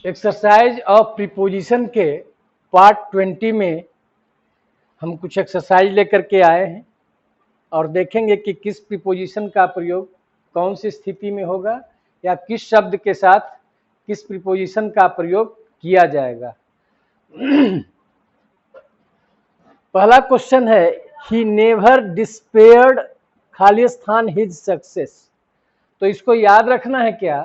Exercise of preposition के part 20 में हम कुछ एक्सरसाइज लेकर के आए हैं और देखेंगे कि किस प्रीपोजिशन का प्रयोग कौन सी स्थिति में होगा या किस शब्द के साथ किस प्रीपोजिशन का प्रयोग किया जाएगा। पहला क्वेश्चन है, ही नेवर डिस्पेयर्ड खाली स्थान हिज सक्सेस। तो इसको याद रखना है क्या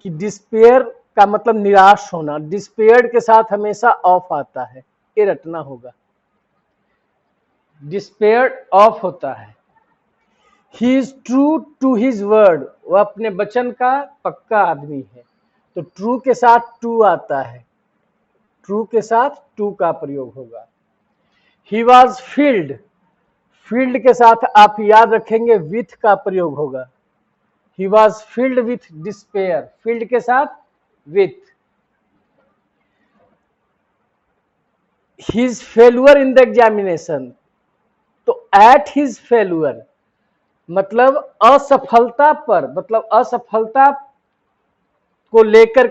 कि डिस्पेयर का मतलब निराश होना, डिस्पेयर्ड के साथ हमेशा ऑफ आता है, ये रटना होगा। डिस्पेयर्ड ऑफ होता है। He is true to his word, वह अपने वचन का पक्का आदमी है, तो ट्रू के साथ टू आता है, ट्रू के साथ टू का प्रयोग होगा। ही वॉज फील्ड, फील्ड के साथ आप याद रखेंगे विथ का प्रयोग होगा। He was field with despair, field के साथ with. His failure in the examination, तो एट हिज फेल्यूर मतलब असफलता पर, मतलब असफलता को लेकर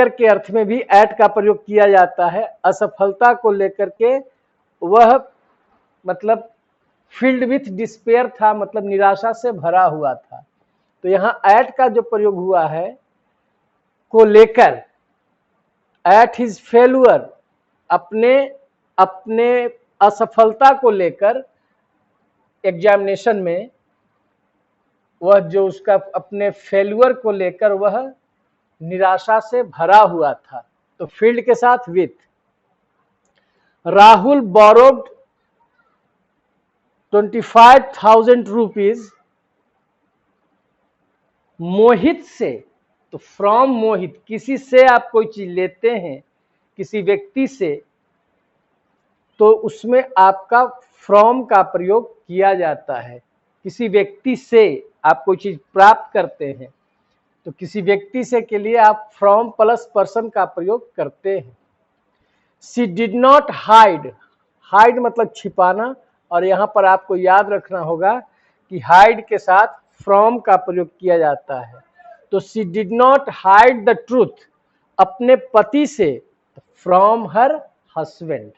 के अर्थ में भी एट का प्रयोग किया जाता है। असफलता को लेकर के वह मतलब फील्ड विथ डिस्पेयर था, मतलब निराशा से भरा हुआ था। तो यहाँ एट का जो प्रयोग हुआ है को लेकर, एट हिज फेल्यूर, अपने असफलता को लेकर एग्जामिनेशन में, वह जो उसका अपने फेल्यूर को लेकर वह निराशा से भरा हुआ था, तो फील्ड के साथ विथ। राहुल बोरोड 25,000 रुपीज मोहित से, तो फ्रॉम मोहित, किसी से आप कोई चीज लेते हैं किसी व्यक्ति से, तो उसमें आपका फ्रॉम का प्रयोग किया जाता है। किसी व्यक्ति से आप कोई चीज प्राप्त करते हैं तो किसी व्यक्ति से के लिए आप फ्रॉम प्लस पर्सन का प्रयोग करते हैं। She did not hide, hide मतलब छिपाना, और यहाँ पर आपको याद रखना होगा कि हाइड के साथ फ्रॉम का प्रयोग किया जाता है। तो she did not hide the truth, अपने पति से, from her husband.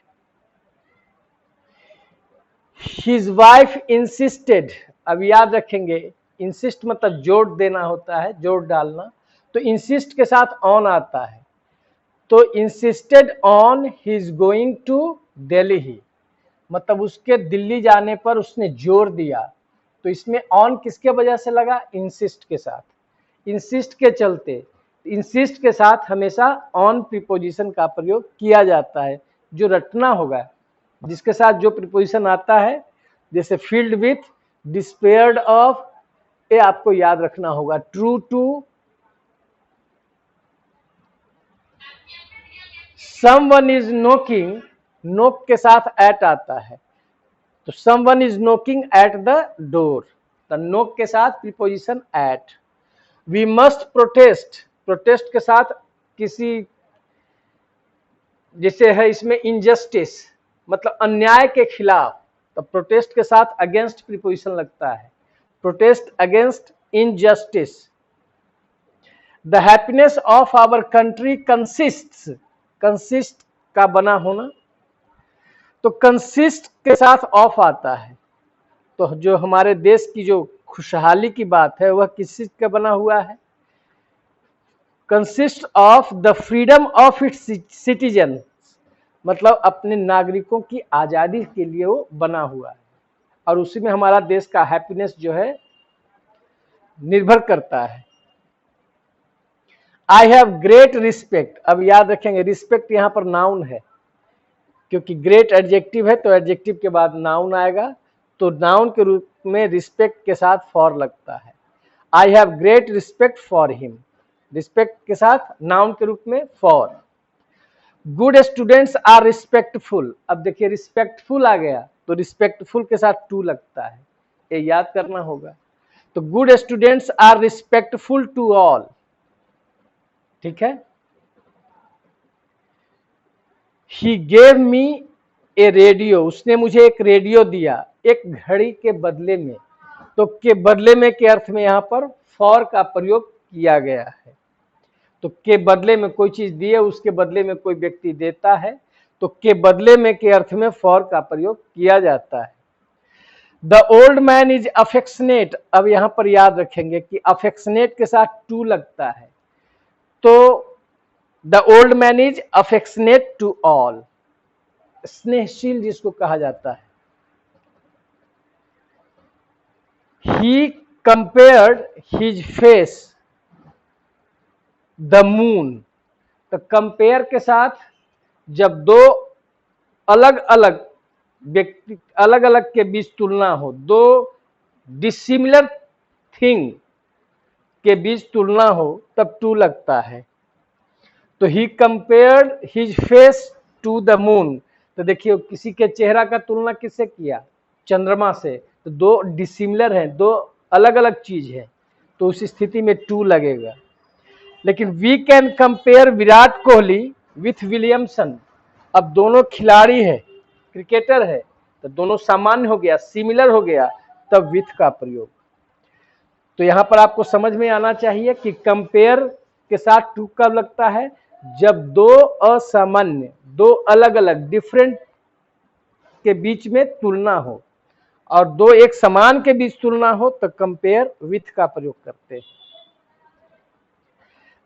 His wife insisted, अब याद रखेंगे इंसिस्ट मतलब जोड़ देना होता है, जोड़ डालना, तो इंसिस्ट के साथ ऑन आता है, तो insisted on his going to Delhi, मतलब उसके दिल्ली जाने पर उसने जोर दिया। तो इसमें ऑन किसके वजह से लगा? इंसिस्ट के साथ, इंसिस्ट के चलते, इंसिस्ट के साथ हमेशा ऑन प्रीपोजिशन का प्रयोग किया जाता है, जो रटना होगा। जिसके साथ जो प्रीपोजिशन आता है, जैसे फील्ड विथ, डिस्पेयर्ड ऑफ, ये आपको याद रखना होगा। True to, someone is knocking, knock के साथ एट आता है, तो someone is knocking at the door, तो नोक के साथ preposition at. We must protest, protest के साथ किसी, जैसे है इसमें इनजस्टिस मतलब अन्याय के खिलाफ, तो प्रोटेस्ट के साथ अगेंस्ट प्रीपोजिशन लगता है, protest against injustice. The happiness of our country consists, consist का बना होना, तो कंसिस्ट के साथ ऑफ आता है, तो जो हमारे देश की जो खुशहाली की बात है वह किस चीज का बना हुआ है? Consist of the freedom of its citizen, मतलब अपने नागरिकों की आजादी के लिए वो बना हुआ है, और उसी में हमारा देश का हैप्पीनेस जो है निर्भर करता है। आई हैव ग्रेट रिस्पेक्ट, अब याद रखेंगे रिस्पेक्ट यहाँ पर नाउन है, क्योंकि ग्रेट एडजेक्टिव है तो एडजेक्टिव के बाद नाउन आएगा, तो नाउन के रूप में रिस्पेक्ट के साथ फॉर लगता है। I have great respect for him, respect के साथ नाउन के रूप में for. Good students are respectful, अब देखिए रिस्पेक्टफुल आ गया तो रिस्पेक्टफुल के साथ टू लगता है, ये याद करना होगा। तो good students are respectful to all, ठीक है। ही गेव मी ए रेडियो, उसने मुझे एक रेडियो दिया, एक घड़ी के बदले में, तो के बदले में के अर्थ में यहाँ पर फॉर का प्रयोग किया गया है। तो के बदले में कोई चीज दिए, उसके बदले में कोई व्यक्ति देता है, तो के बदले में के अर्थ में फॉर का प्रयोग किया जाता है। The old man is affectionate, अब यहां पर याद रखेंगे कि अफेक्शनेट के साथ टू लगता है, तो the old man is affectionate to all, स्नेहशील जिसको कहा जाता है। He compared his face the moon, तो कंपेयर के साथ जब दो अलग अलग व्यक्ति, अलग अलग के बीच तुलना हो, दो डिसिमिलर थिंग के बीच तुलना हो, तब टू लगता है। तो he compared his face to the moon, तो देखिए किसी के चेहरा का तुलना किससे किया, चंद्रमा से, तो दो डिसिमिलर हैं, दो अलग अलग चीज है, तो उस स्थिति में टू लगेगा। लेकिन we can compare Virat Kohli with Williamson, अब दोनों खिलाड़ी है, क्रिकेटर है, तो दोनों सामान्य हो गया, सिमिलर हो गया, तब विथ का प्रयोग। तो यहां पर आपको समझ में आना चाहिए कि कंपेयर के साथ टू कब लगता है, जब दो असामान्य, दो अलग अलग डिफरेंट के बीच में तुलना हो, और दो एक समान के बीच तुलना हो, तो कंपेयर विथ का प्रयोग करते हैं।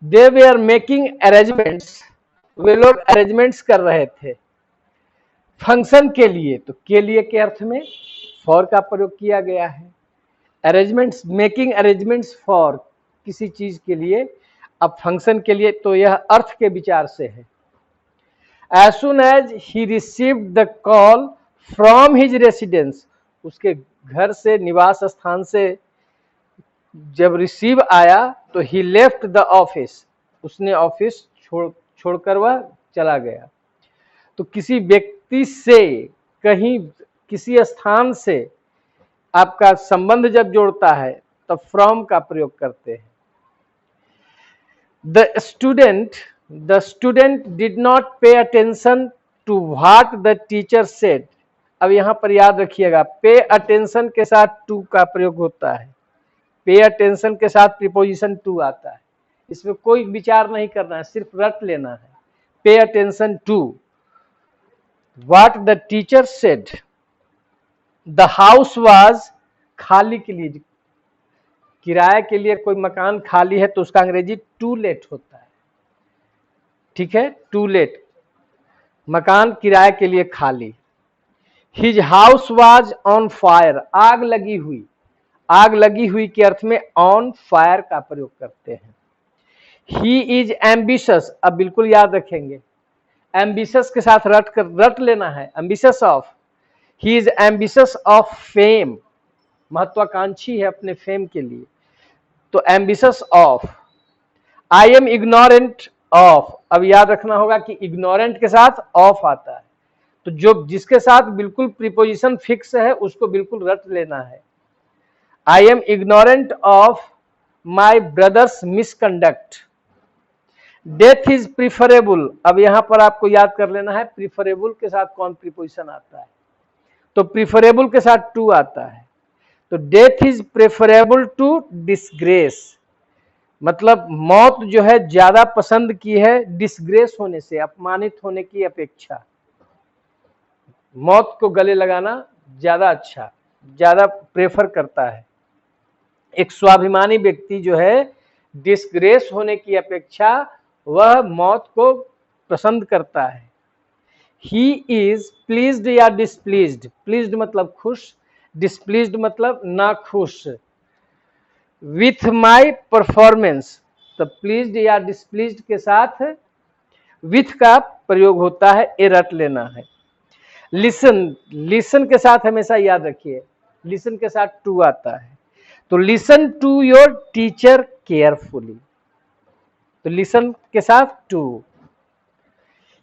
दे वे मेकिंग अरेंजमेंट्स, वे लोग अरेंजमेंट्स कर रहे थे फंक्शन के लिए, तो के लिए के अर्थ में फॉर का प्रयोग किया गया है। अरेंजमेंट्स, मेकिंग अरेंजमेंट्स फॉर, किसी चीज के लिए, अब फंक्शन के लिए, तो यह अर्थ के विचार से है। As soon as he received the call from his residence, उसके घर से, निवास स्थान से जब रिसीव आया, तो ही लेफ्ट द ऑफिस, उसने ऑफिस छोड़कर वह चला गया। तो किसी व्यक्ति से, कहीं किसी स्थान से आपका संबंध जब जोड़ता है, तब फ्रॉम का प्रयोग करते हैं। The student did not pay attention to what the teacher said, अब यहां पर याद रखिएगा, पे अटेंशन के साथ टू का प्रयोग होता है, पे अटेंशन के साथ प्रीपोजिशन टू आता है, इसमें कोई विचार नहीं करना है, सिर्फ रट लेना है। Pay attention to what the teacher said, the house was, खाली के लिए, किराए के लिए कोई मकान खाली है, तो उसका अंग्रेजी टू लेट होता है, ठीक है, टू लेट, मकान किराए के लिए खाली। His house was on fire, आग लगी हुई, आग लगी हुई के अर्थ में ऑन फायर का प्रयोग करते हैं। ही इज एम्बिशियस, अब बिल्कुल याद रखेंगे, एम्बिशियस के साथ रट लेना है, ambitious of, he is ambitious of fame, महत्वाकांक्षी है अपने फेम के लिए, तो ambitious of. I am ignorant of, अब याद रखना होगा कि इग्नोरेंट के साथ ऑफ आता है, तो जो जिसके साथ बिल्कुल प्रीपोजिशन फिक्स है उसको बिल्कुल रट लेना है। I am ignorant of my brothers misconduct. Death is preferable, अब यहां पर आपको याद कर लेना है प्रिफरेबल के साथ कौन प्रीपोजिशन आता है, तो प्रिफरेबल के साथ टू आता है, तो death is preferable to disgrace, मतलब मौत जो है ज्यादा पसंद की है डिसग्रेस होने से, अपमानित होने की अपेक्षा, मौत को गले लगाना ज्यादा अच्छा, ज्यादा प्रेफर करता है। एक स्वाभिमानी व्यक्ति जो है डिसग्रेस होने की अपेक्षा वह मौत को पसंद करता है। ही इज प्लीज्ड या डिसप्लीज्ड, प्लीज्ड मतलब खुश, डिसप्लीज्ड मतलब ना खुश। विथ माई परफॉर्मेंस, तो प्लीज्ड या डिसप्लीज्ड के साथ विथ का प्रयोग होता है, ये रट लेना है। लिसन, लिसन के साथ हमेशा याद रखिए, लिसन के साथ टू आता है, तो listen to your teacher carefully, तो लिसन के साथ to.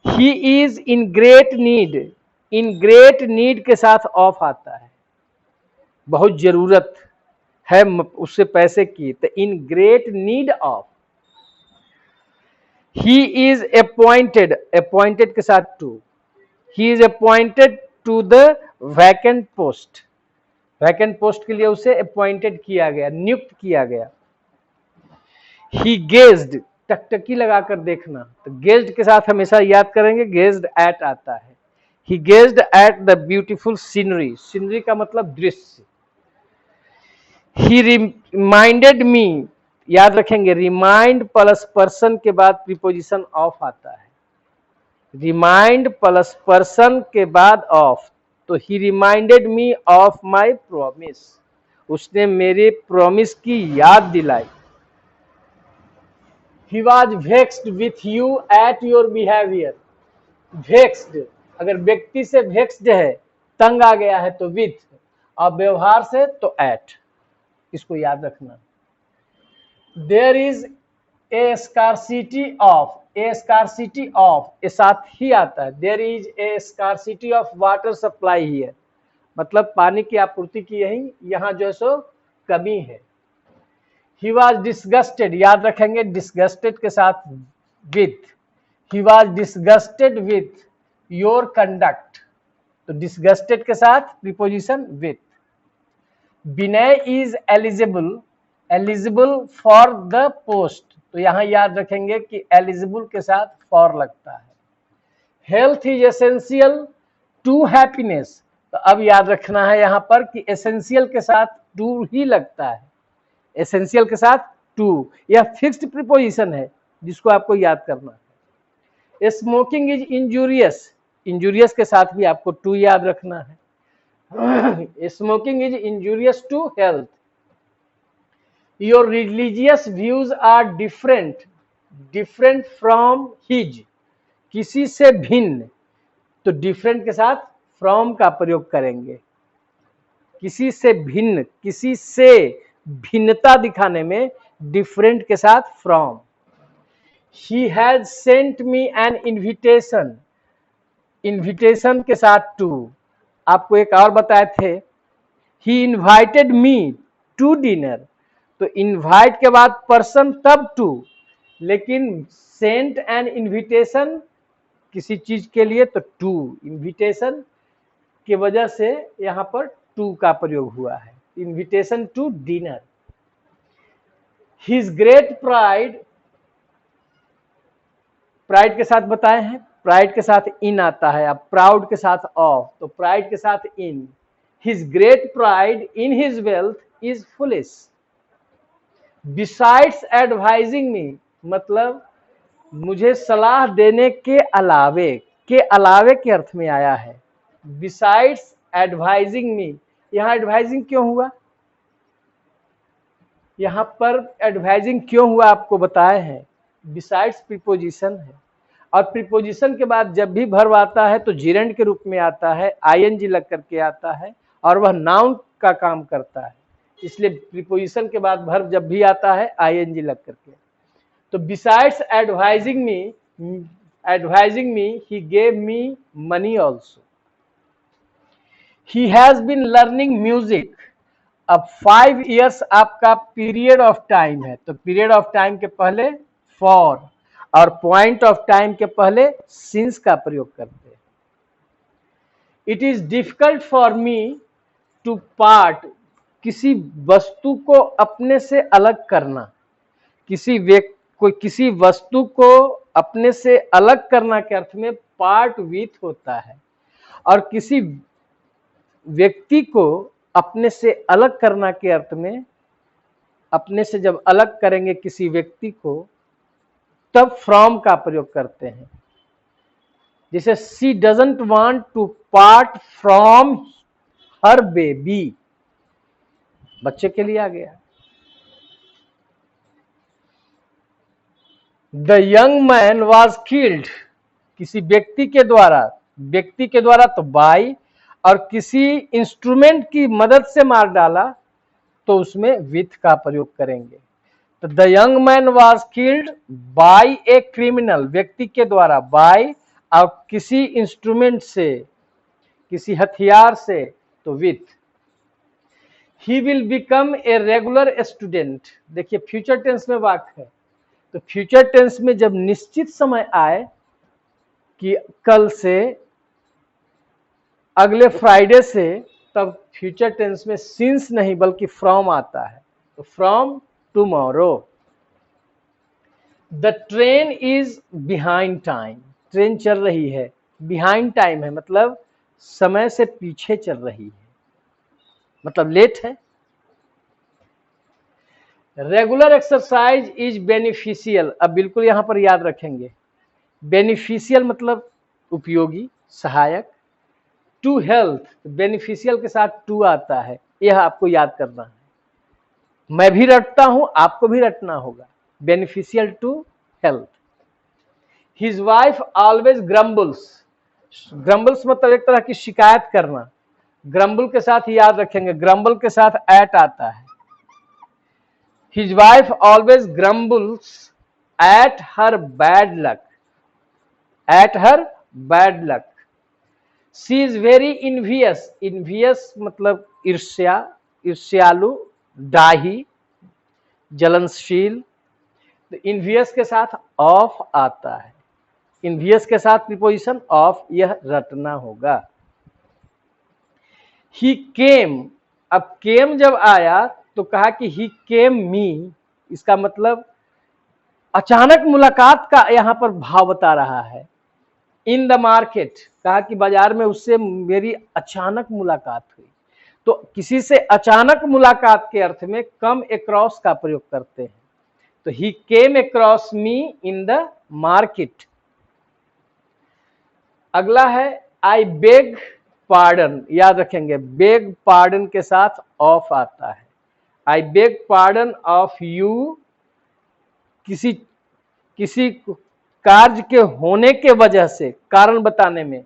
He is in great need, in great need के साथ ऑफ आता है, बहुत जरूरत है उससे पैसे की, तो in great need of. He is appointed, appointed के साथ to, he is appointed to the vacant post, vacant post के लिए उसे अपॉइंटेड किया गया, नियुक्त किया गया। ही गेज्ड, टकटकी लगाकर देखना, तो गेज्ड के साथ हमेशा याद करेंगे, गेज्ड एट आता है। He gazed at the beautiful scenery, scenery का मतलब दृश्य। ही रिमाइंडेड मी, याद रखेंगे, रिमाइंड प्लस पर्सन के बाद प्रीपोजिशन ऑफ आता है। रिमाइंड प्लस पर्सन के बाद ऑफ, तो he reminded me of my promise, उसने मेरे प्रॉमिस की याद दिलाई। He was vexed with you at your behaviour, vexed अगर व्यक्ति से वेक्स्ड है, तंग आ गया है तो विथ, और व्यवहार से तो एट, इसको याद रखना। There is a scarcity of, a scarcity of, ये साथ ही आता है। There is a scarcity of water supply here, मतलब पानी की आपूर्ति की यही यहाँ जो है सो कमी है। ही वॉज डिस्गस्टेड, याद रखेंगे डिस्गस्टेड के साथ with, he was disgusted with your conduct, तो डिस्गस्टेड के साथ preposition with. Vinay is eligible, eligible for the post, तो यहां याद रखेंगे कि एलिजिबल के साथ फॉर लगता है। Health is essential to happiness, तो अब याद रखना है यहां पर कि एसेंशियल के साथ टू ही लगता है, एसेंशियल के साथ टू, यह फिक्स्ड प्रीपोजिशन है जिसको आपको याद करना है। स्मोकिंग इज इंजूरियस, इंजूरियस के साथ भी आपको टू याद रखना है। Smoking is injurious to health. Your religious views are different, different from his, किसी से भिन्न, तो डिफरेंट के साथ फ्रॉम का प्रयोग करेंगे। किसी से भिन्न, किसी से भिन्नता दिखाने में डिफरेंट के साथ from. He has sent me an invitation, invitation के साथ टू, आपको एक और बताए थे, he invited me to dinner, तो इन्वाइट के बाद पर्सन तब टू, लेकिन सेंट एन इन्विटेशन किसी चीज के लिए तो टू, इन्विटेशन की वजह से यहां पर टू का प्रयोग हुआ है, invitation to dinner. His great pride, pride के साथ बताए हैं, प्राइड के साथ इन आता है, अब प्राउड के साथ ऑफ, तो प्राइड के साथ in. His great pride in his wealth is foolish. Besides advising me, मतलब मुझे सलाह देने के अलावे, के अलावे के अर्थ में आया है। बिसाइड्स एडवाइजिंग मी, यहां एडवाइजिंग क्यों हुआ, यहां पर एडवाइजिंग क्यों हुआ आपको बताए हैं, बिसाइड्स प्रीपोजिशन है, और प्रीपोजिशन के बाद जब भी वर्ब आता है तो जिरेंड के रूप में आता है, आईएनजी लग करके आता है, और वह नाउन का काम करता है, इसलिए प्रीपोजिशन के बाद वर्ब जब भी आता है आईएनजी लग करके। तो besides advising me he gave me money also. He has been learning music, अब 5 years आपका पीरियड ऑफ टाइम है, तो पीरियड ऑफ टाइम के पहले फॉर और पॉइंट ऑफ टाइम के पहले सिंस का प्रयोग करते हैं। It is difficult for me to part, किसी वस्तु को अपने से अलग करना, किसी वस्तु को अपने से अलग करना के अर्थ में पार्ट विथ होता है, और किसी व्यक्ति को अपने से अलग करना के अर्थ में, अपने से जब अलग करेंगे किसी व्यक्ति को तब फ्रॉम का प्रयोग करते हैं। जैसे she doesn't want to part from her baby, बच्चे के लिए आ गया। The young man was killed, किसी व्यक्ति के द्वारा तो बाई, और किसी इंस्ट्रूमेंट की मदद से मार डाला तो उसमें विथ का प्रयोग करेंगे। तो the young man was killed by a criminal, व्यक्ति के द्वारा बाय, और किसी इंस्ट्रूमेंट से, किसी हथियार से तो with. He will become a regular student, देखिए फ्यूचर टेंस में वाक्य है, तो फ्यूचर टेंस में जब निश्चित समय आए कि कल से, अगले फ्राइडे से, तब फ्यूचर टेंस में सिंस नहीं बल्कि फ्रॉम आता है, तो from tomorrow. The train is behind time, train चल रही है, बिहाइंड टाइम है मतलब समय से पीछे चल रही है, मतलब लेट है। रेगुलर एक्सरसाइज इज बेनिफिशियल, अब बिल्कुल यहां पर याद रखेंगे, बेनिफिशियल मतलब उपयोगी, सहायक। टू हेल्थ, बेनिफिशियल के साथ टू आता है, यह आपको याद करना है। मैं भी रटता हूं, आपको भी रटना होगा, beneficial to health. His wife always grumbles, grumbles मतलब एक तरह की शिकायत करना, ग्रम्बल के साथ याद रखेंगे, ग्रम्बल के साथ एट आता है। His wife always grumbles at her bad luck, at her bad luck. She is very envious, envious मतलब ईर्ष्या, ईर्ष्यालु, डाही, जलनशील। तो इन्वियस के साथ ऑफ आता है, इन्वियस के साथ प्रीपोजिशन ऑफ, यह रटना होगा। ही केम, अब केम जब आया तो कहा कि ही केम मी, इसका मतलब अचानक मुलाकात का यहां पर भाव बता रहा है। इन द मार्केट, कहा कि बाजार में उससे मेरी अचानक मुलाकात हुई, तो किसी से अचानक मुलाकात के अर्थ में कम अक्रॉस का प्रयोग करते हैं। तो he came across me in the market. अगला है आई बेग पार्डन, याद रखेंगे बेग पार्डन के साथ ऑफ आता है। I beg pardon of you, किसी कार्य के होने के वजह से, कारण बताने में,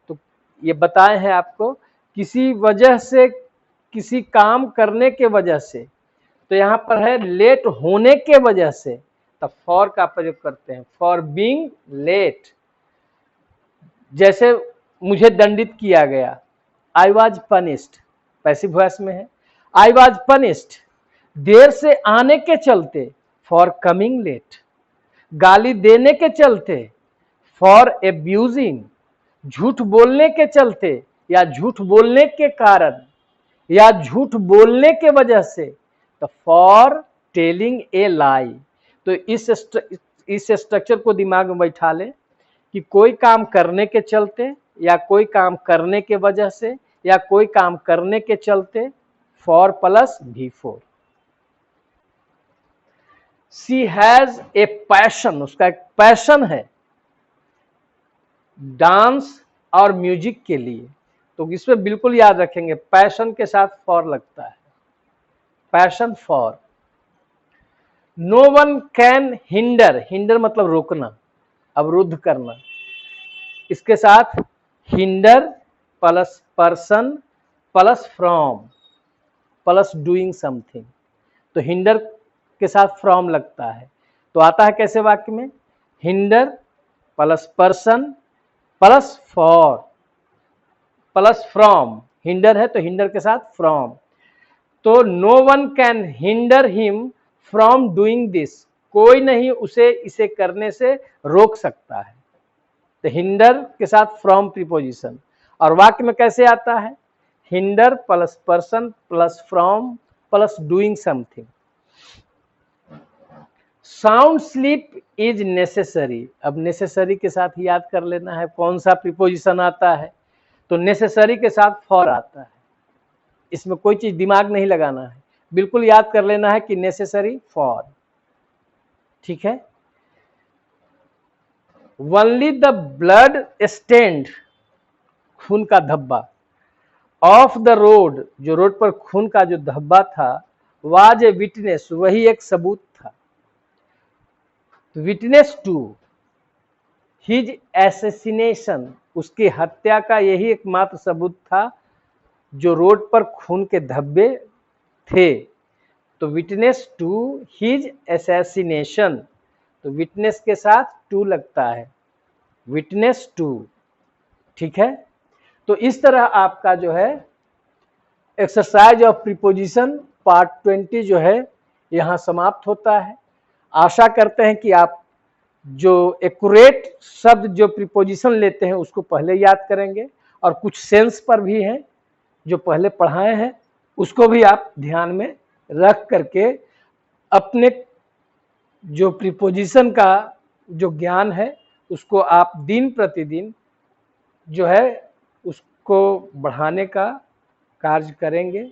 तो ये बताए हैं आपको, किसी वजह से, किसी काम करने के वजह से, तो यहां पर है लेट होने के वजह से, तब फॉर का प्रयोग करते हैं, फॉर बीइंग लेट। जैसे मुझे दंडित किया गया, I was punished, passive voice में है, आई वॉज पनिश्ड। देर से आने के चलते, फॉर कमिंग लेट। गाली देने के चलते, फॉर एब्यूजिंग। झूठ बोलने के चलते या झूठ बोलने के कारण या झूठ बोलने के वजह से, तो फॉर टेलिंग ए लाई। तो इस स्ट्रक्चर को दिमाग में बैठा लें कि कोई काम करने के चलते या कोई काम करने के वजह से या कोई काम करने के चलते, for plus V4। She has a passion, उसका एक पैशन है डांस और म्यूजिक के लिए, तो इसमें बिल्कुल याद रखेंगे पैशन के साथ फॉर लगता है, passion for. No one can hinder, hinder मतलब रोकना, अवरुद्ध करना, इसके साथ hinder plus person plus from plus doing something, तो हिंडर के साथ फ्रॉम लगता है। तो आता है कैसे वाक्य में, hinder plus person plus for plus from, hinder है तो हिंडर के साथ फ्रॉम। तो no one can hinder him from doing this, कोई नहीं उसे इसे करने से रोक सकता है, तो हिंडर के साथ फ्रॉम प्रीपोजिशन। और वाक्य में कैसे आता है, hinder plus person plus from plus doing something. Sound sleep is necessary, अब नेसेसरी के साथ याद कर लेना है कौन सा प्रीपोजिशन आता है, तो नेसेसरी के साथ फॉर आता है, इसमें कोई चीज दिमाग नहीं लगाना है, बिल्कुल याद कर लेना है कि नेसेसरी फॉर, ठीक है। ओनली द ब्लड स्टेंड, खून का धब्बा, ऑफ द रोड, जो रोड पर खून का जो धब्बा था, वाज ए विटनेस, वही एक सबूत था, विटनेस टू हिज एसेसिनेशन, उसकी हत्या का यही एकमात्र सबूत था जो रोड पर खून के धब्बे थे, तो विटनेस टू हिज एसेसिनेशन, तो विटनेस के साथ टू लगता है, विटनेस टू, ठीक है। तो इस तरह आपका जो है एक्सरसाइज ऑफ प्रीपोजिशन पार्ट 20 जो है यहाँ समाप्त होता है। आशा करते हैं कि आप जो एक्यूरेट शब्द जो प्रीपोजिशन लेते हैं उसको पहले याद करेंगे, और कुछ सेंस पर भी हैं जो पहले पढ़ाए हैं उसको भी आप ध्यान में रख करके अपने जो प्रीपोजिशन का जो ज्ञान है उसको आप दिन प्रतिदिन जो है उसको बढ़ाने का कार्य करेंगे,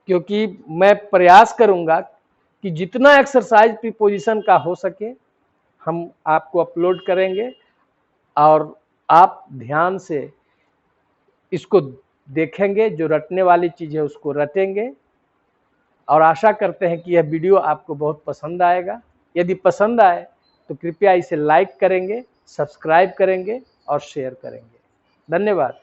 क्योंकि मैं प्रयास करूंगा कि जितना एक्सरसाइज प्रीपोजिशन का हो सके हम आपको अपलोड करेंगे और आप ध्यान से इसको देखेंगे, जो रटने वाली चीज़ है उसको रटेंगे। और आशा करते हैं कि यह वीडियो आपको बहुत पसंद आएगा। यदि पसंद आए तो कृपया इसे लाइक करेंगे, सब्सक्राइब करेंगे और शेयर करेंगे। धन्यवाद।